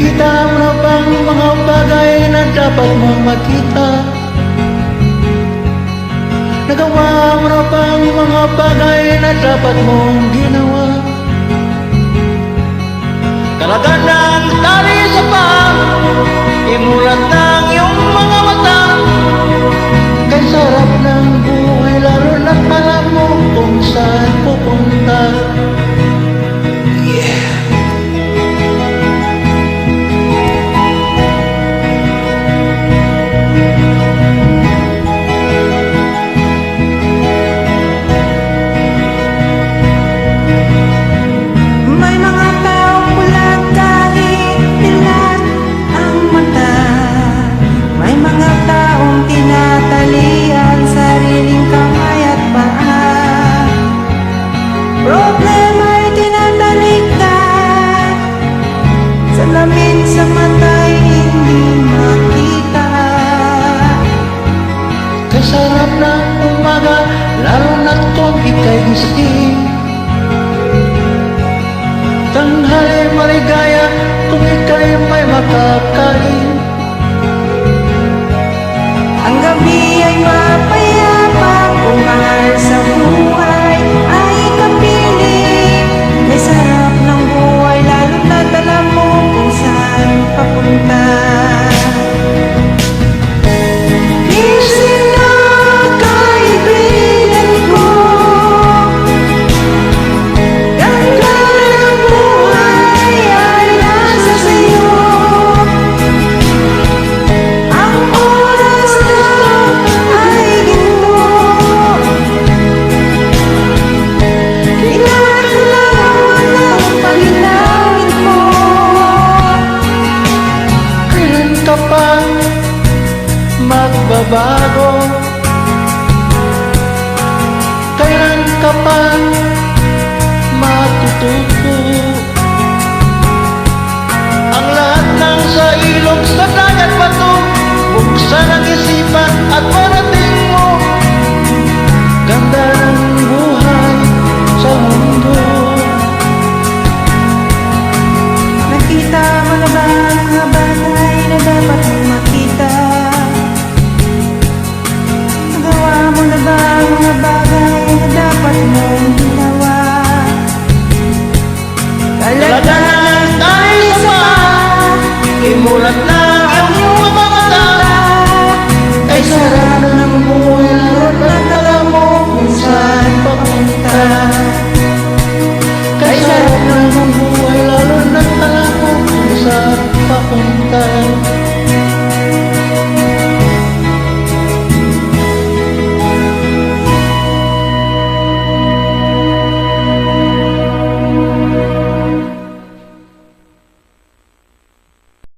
Nakikita mo na bang mga bagay na dapat mong makita? Nagawa mo na bang mga bagay na dapat mong ginawa? Talaga ng tali sa paa, imulat ng iyong mga mata. Kay sarap ng buhay, lalo na't alam mo kung saan pupunta. Sa mata'y hindi makita. Kay sarap ng umaga, lalo na't kung ika'y gising. Tanghali maligaya kung ika'y may makakain. Ang gabi ay mapayapa kung mahal sa buhay ay kapiling. May sarap ng buhay, lalo na't alam mo kung saan papunta. Gising na kaibigan ko, ganda ng buhay ay nasa sayo. Ang oras na ay ginto, ingat lang walang paginangin mo. Kailan ka pa magbabago? Kailan ka pa matututo? Ang lahat ng sa ilog, sa dagat, bato, buksan ang